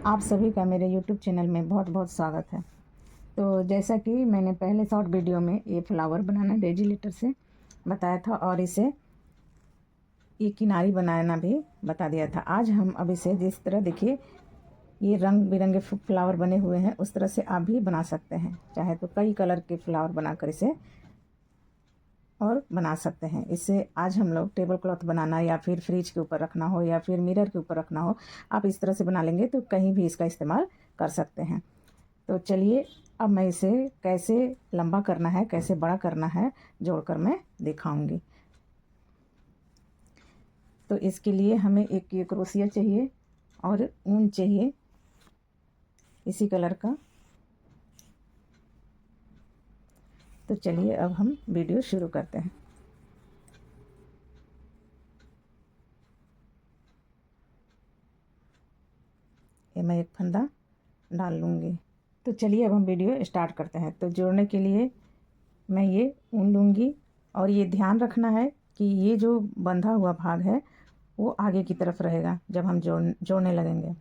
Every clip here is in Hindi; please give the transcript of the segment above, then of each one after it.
आप सभी का मेरे यूट्यूब चैनल में बहुत बहुत स्वागत है। तो जैसा कि मैंने पहले शॉर्ट वीडियो में ये फ्लावर बनाना डेजी लीटर से बताया था और इसे ये किनारी बनाना भी बता दिया था। आज हम अब इसे जिस तरह देखिए ये रंग बिरंगे फ्लावर बने हुए हैं उस तरह से आप भी बना सकते हैं। चाहे तो कई कलर के फ्लावर बनाकर इसे और बना सकते हैं। इससे आज हम लोग टेबल क्लॉथ बनाना या फिर फ्रिज के ऊपर रखना हो या फिर मिरर के ऊपर रखना हो, आप इस तरह से बना लेंगे तो कहीं भी इसका इस्तेमाल कर सकते हैं। तो चलिए अब मैं इसे कैसे लंबा करना है, कैसे बड़ा करना है, जोड़कर मैं दिखाऊंगी। तो इसके लिए हमें एक ये क्रोशिया चाहिए और ऊन चाहिए इसी कलर का। तो चलिए अब हम वीडियो शुरू करते हैं। ये मैं एक फंदा डाल लूँगी। तो चलिए अब हम वीडियो स्टार्ट करते हैं। तो जोड़ने के लिए मैं ये ऊन लूँगी और ये ध्यान रखना है कि ये जो बंधा हुआ भाग है वो आगे की तरफ रहेगा जब हम जोड़ने लगेंगे,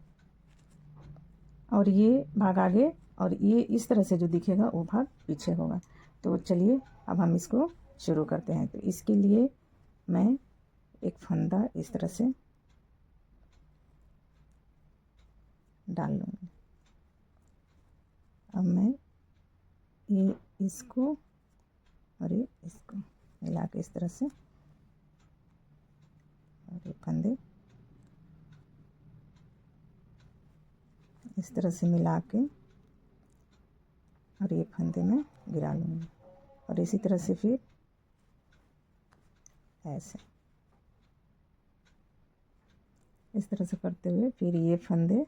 और ये भाग आगे और ये इस तरह से जो दिखेगा वो भाग पीछे होगा। तो चलिए अब हम इसको शुरू करते हैं। तो इसके लिए मैं एक फंदा इस तरह से डाल लूँगी। अब मैं ये इसको और ये इसको मिला के इस तरह से, और ये फंदे इस तरह से मिला के और ये फंदे में गिरा लूँगी, और इसी तरह से फिर ऐसे इस तरह से करते हुए फिर ये फंदे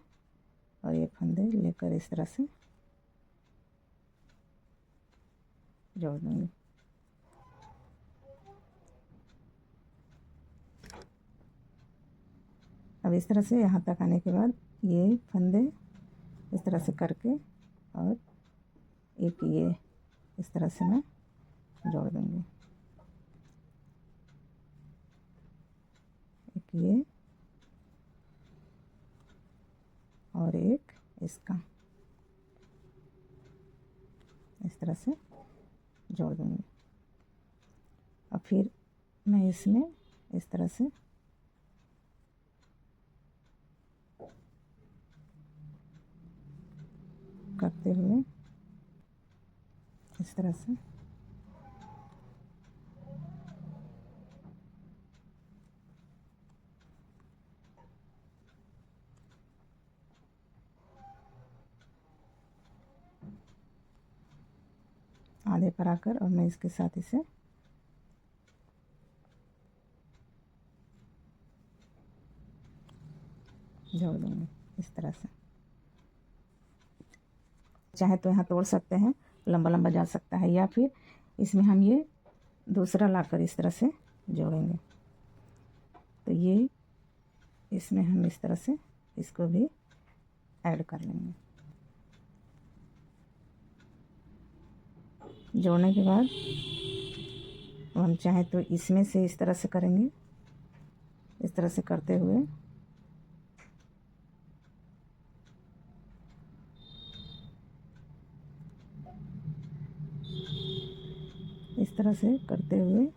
और ये फंदे लेकर इस तरह से जोड़ दूँगी। अब इस तरह से यहाँ तक आने के बाद ये फंदे इस तरह से करके और एक ये इस तरह से मैं जोड़ दूँगी। एक ये और एक इसका इस तरह से जोड़ दूँगी। और फिर मैं इसमें इस तरह से करते हुए इस तरह से आधे पर आकर और मैं इसके साथ इसे जोड़ दूँगी इस तरह से। चाहे तो यहाँ तोड़ सकते हैं, लंबा लंबा जा सकता है, या फिर इसमें हम ये दूसरा लाकर इस तरह से जोड़ेंगे। तो ये इसमें हम इस तरह से इसको भी ऐड कर लेंगे। जोड़ने के बाद हम चाहें तो इसमें से इस तरह से करेंगे, इस तरह से करते हुए इस तरह से करते हुए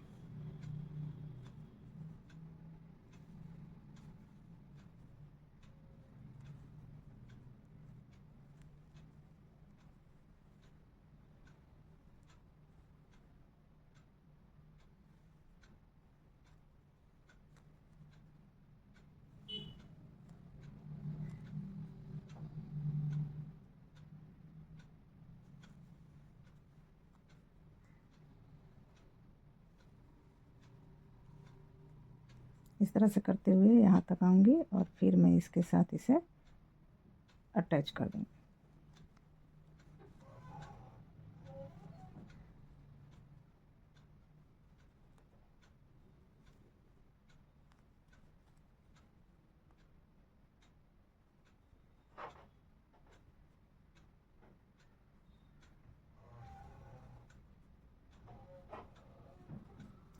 इस तरह से करते हुए यहाँ तक आऊँगी और फिर मैं इसके साथ इसे अटैच कर दूँगी।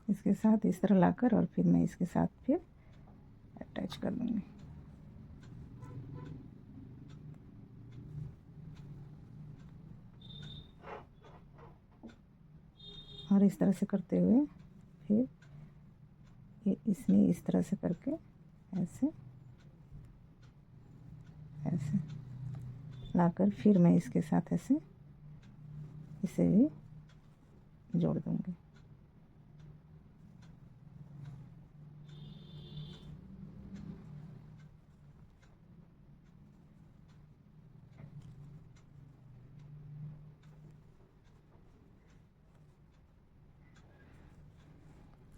इसके साथ इस तरह लाकर और फिर मैं इसके साथ फिर अटैच कर दूँगी। और इस तरह से करते हुए फिर ये इसमें इस तरह से करके ऐसे ऐसे लाकर फिर मैं इसके साथ ऐसे इसे भी जोड़ दूँगी।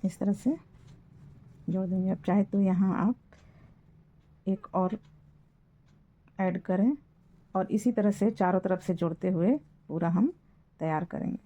इस तरह से जोड़ दूँगी। अब चाहे तो यहाँ आप एक और ऐड करें और इसी तरह से चारों तरफ से जोड़ते हुए पूरा हम तैयार करेंगे।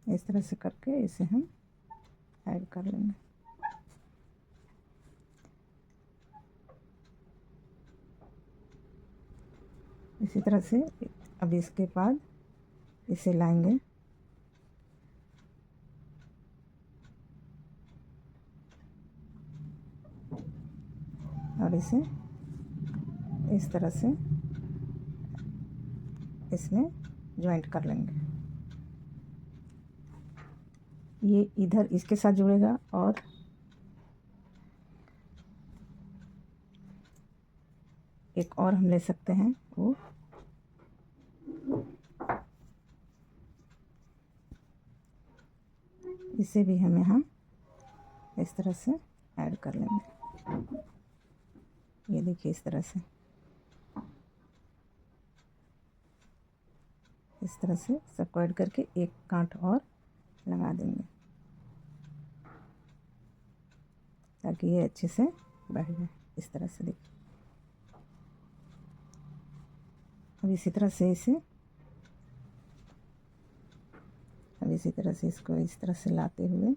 इस तरह से करके इसे हम ऐड कर लेंगे। इसी तरह से अब इसके बाद इसे लाएंगे और इसे इस तरह से इसमें जॉइंट कर लेंगे। ये इधर इसके साथ जुड़ेगा और एक और हम ले सकते हैं वो इसे भी हम यहाँ इस तरह से ऐड कर लेंगे। ये देखिए इस तरह से इस तरह से सबको ऐड करके एक गांठ और लगा देंगे ताकि ये अच्छे से बैठ जाए। इस तरह से देखिए। अब इसी तरह से इसको इस तरह से लाते हुए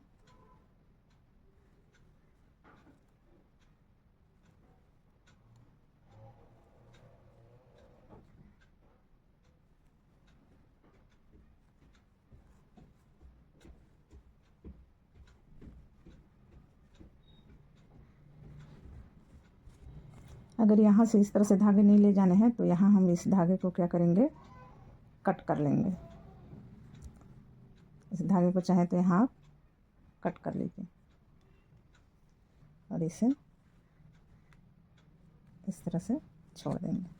अगर यहाँ से इस तरह से धागे नहीं ले जाने हैं तो यहाँ हम इस धागे को क्या करेंगे, कट कर लेंगे। इस धागे को चाहे तो यहाँ आप कट कर लीजिए और इसे इस तरह से छोड़ देंगे।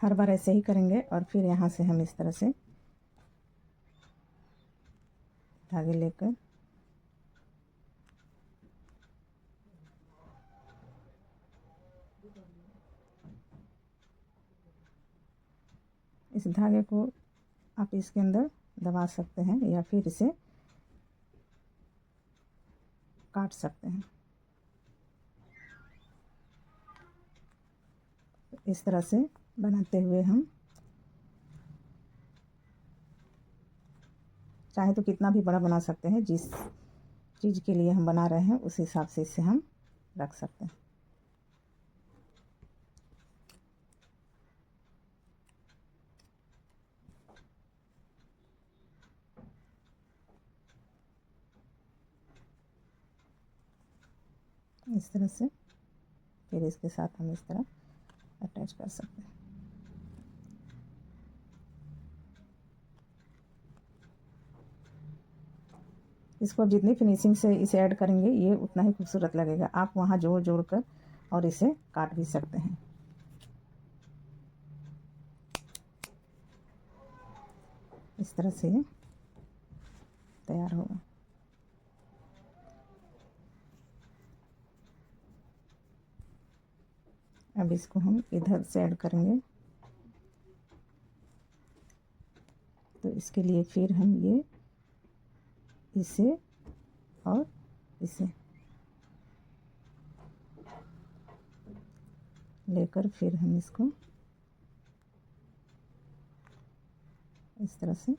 हर बार ऐसे ही करेंगे और फिर यहाँ से हम इस तरह से धागे लेकर इस धागे को आप इसके अंदर दबा सकते हैं या फिर इसे काट सकते हैं। इस तरह से बनाते हुए हम चाहे तो कितना भी बड़ा बना सकते हैं, जिस चीज़ के लिए हम बना रहे हैं उस हिसाब से इसे हम रख सकते हैं। इस तरह से फिर इसके साथ हम इस तरह अटैच कर सकते हैं। इसको अब जितनी फिनिशिंग से इसे ऐड करेंगे ये उतना ही खूबसूरत लगेगा। आप वहाँ जोड़ जोड़ कर और इसे काट भी सकते हैं। इस तरह से ये तैयार होगा। अब इसको हम इधर से ऐड करेंगे तो इसके लिए फिर हम ये इसे और इसे लेकर फिर हम इसको इस तरह से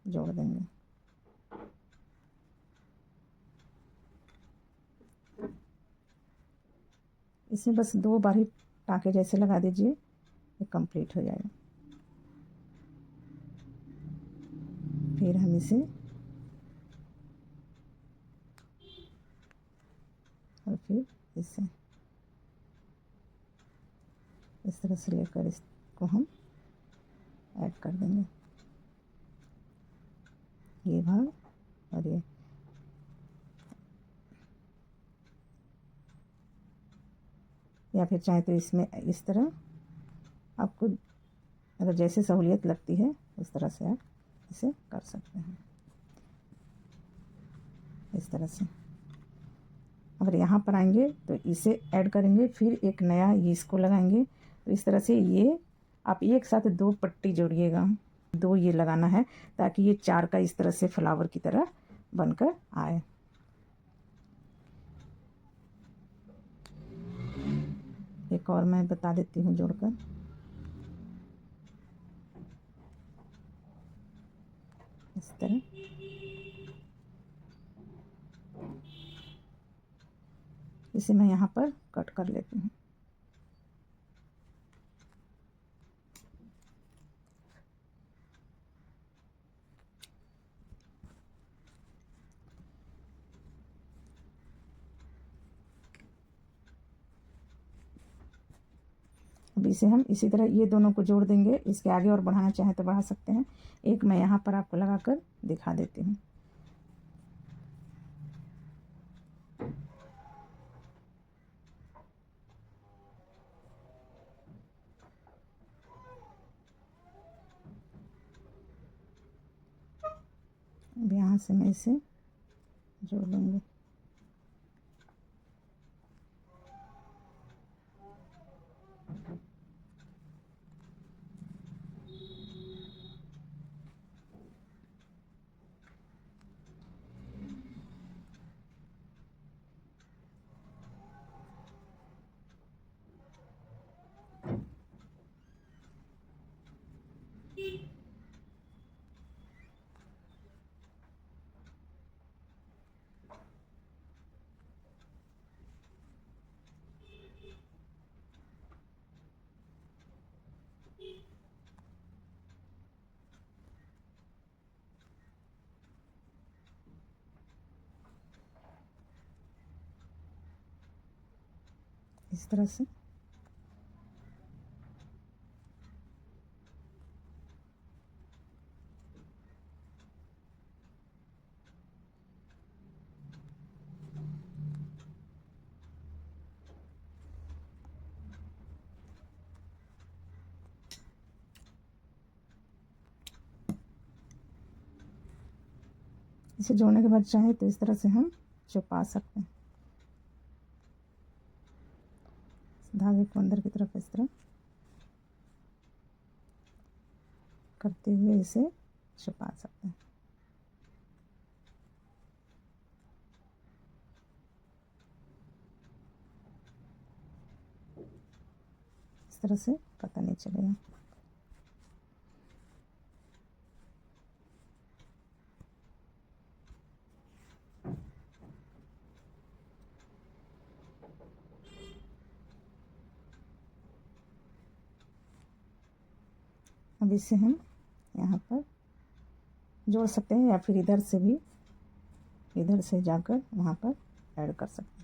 जोड़ देंगे। इसमें बस 2 बार ही टाँके जैसे लगा दीजिए, ये कंप्लीट हो जाएगा। फिर हम इसे और फिर इसे इस तरह से लेकर इसको हम ऐड कर देंगे, ये भाग और ये। या फिर चाहे तो इसमें इस तरह आपको अगर जैसे सहूलियत लगती है उस तरह से आप इसे कर सकते हैं, इस तरह से। अगर यहाँ पर आएंगे तो इसे ऐड करेंगे, फिर एक नया ये इसको लगाएंगे। तो इस तरह से ये आप एक साथ 2 पट्टी जोड़िएगा, 2 ये लगाना है ताकि ये 4 का इस तरह से फ्लावर की तरह बनकर आए। एक और मैं बता देती हूँ जोड़कर। इस तरह इसे मैं यहाँ पर कट कर लेती हूँ। अब इसे हम इसी तरह ये दोनों को जोड़ देंगे। इसके आगे और बढ़ाना चाहें तो बढ़ा सकते हैं। एक मैं यहाँ पर आपको लगाकर दिखा देती हूँ। अब यहाँ से मैं इसे जोड़ लूँगी। इस तरह से इसे जोड़ने के बाद चाहे तो इस तरह से हम छुपा सकते हैं। धागे को अंदर की तरफ इस तरह करते हुए इसे छुपा सकते हैं। इस तरह से पता नहीं चलेगा। अब इसे हम यहाँ पर जोड़ सकते हैं या फिर इधर से भी इधर से जाकर वहाँ पर ऐड कर सकते हैं।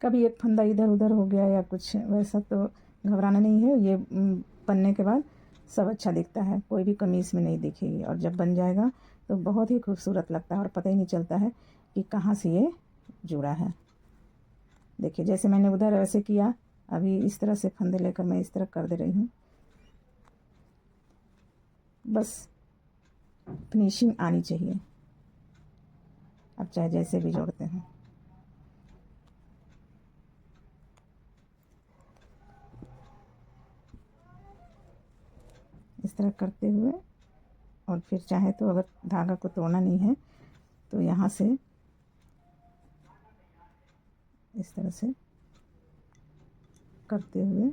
कभी एक फंदा इधर उधर हो गया या कुछ वैसा तो घबराना नहीं है। ये बनने के बाद सब अच्छा दिखता है, कोई भी कमी इसमें नहीं दिखेगी। और जब बन जाएगा तो बहुत ही खूबसूरत लगता है और पता ही नहीं चलता है कि कहाँ से ये जुड़ा है। देखिए जैसे मैंने उधर वैसे किया, अभी इस तरह से फंदे लेकर मैं इस तरह कर दे रही हूँ। बस फिनिशिंग आनी चाहिए, अब चाहे जैसे भी जोड़ते हैं। इस तरह करते हुए, और फिर चाहे तो अगर धागा को तोड़ना नहीं है तो यहाँ से इस तरह से करते हुए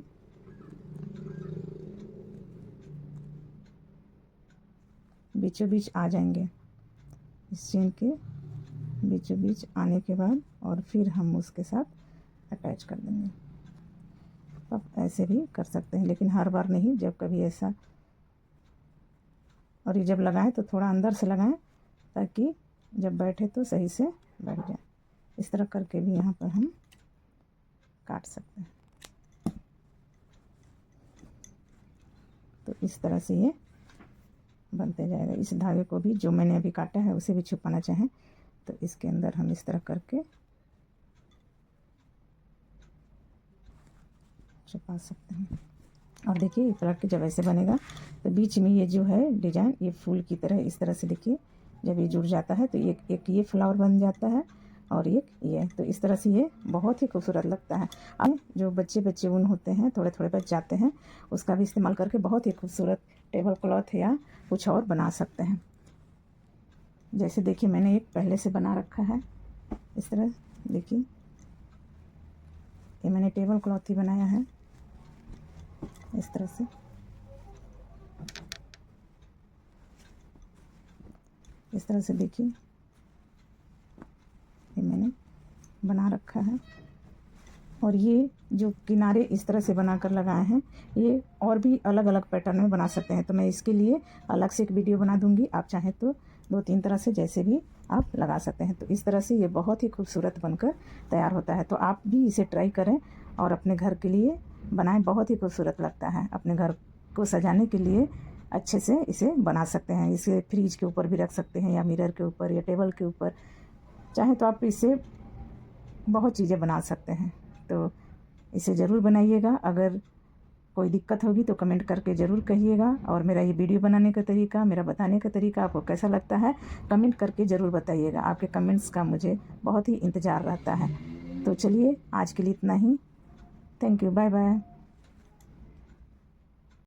बीचों बीच आ जाएंगे। इस चेन के बीचों बीच आने के बाद और फिर हम उसके साथ अटैच कर देंगे। आप ऐसे भी कर सकते हैं, लेकिन हर बार नहीं, जब कभी ऐसा। और ये जब लगाएं तो थोड़ा अंदर से लगाएं ताकि जब बैठे तो सही से बैठ जाए। इस तरह करके भी यहाँ पर हम काट सकते हैं। तो इस तरह से ये बनते जाएगा। इस धागे को भी जो मैंने अभी काटा है उसे भी छुपाना चाहें तो इसके अंदर हम इस तरह करके छुपा सकते हैं। और देखिए पलट के जब ऐसे बनेगा तो बीच में ये जो है डिजाइन, ये फूल की तरह इस तरह से देखिए, जब ये जुड़ जाता है तो एक ये फ्लावर बन जाता है और एक ये। तो इस तरह से ये बहुत ही खूबसूरत लगता है। अब जो बच्चे ऊन होते हैं थोड़े थोड़े बच जाते हैं, उसका भी इस्तेमाल करके बहुत ही खूबसूरत टेबल क्लॉथ या कुछ और बना सकते हैं। जैसे देखिए मैंने एक पहले से बना रखा है, इस तरह देखिए ये मैंने टेबल क्लॉथ ही बनाया है इस तरह से। इस तरह से देखिए ये मैंने बना रखा है। और ये जो किनारे इस तरह से बनाकर लगाए हैं, ये और भी अलग अलग पैटर्न में बना सकते हैं। तो मैं इसके लिए अलग से एक वीडियो बना दूंगी, आप चाहें तो 2-3 तरह से जैसे भी आप लगा सकते हैं। तो इस तरह से ये बहुत ही खूबसूरत बनकर तैयार होता है। तो आप भी इसे ट्राई करें और अपने घर के लिए बनाएं, बहुत ही खूबसूरत लगता है। अपने घर को सजाने के लिए अच्छे से इसे बना सकते हैं। इसे फ्रिज के ऊपर भी रख सकते हैं या मिरर के ऊपर या टेबल के ऊपर, चाहे तो आप इससे बहुत चीज़ें बना सकते हैं। तो इसे ज़रूर बनाइएगा। अगर कोई दिक्कत होगी तो कमेंट करके ज़रूर कहिएगा। और मेरा ये वीडियो बनाने का तरीका, मेरा बताने का तरीका आपको कैसा लगता है कमेंट करके ज़रूर बताइएगा। आपके कमेंट्स का मुझे बहुत ही इंतज़ार रहता है। तो चलिए आज के लिए इतना ही। Thank you, bye bye.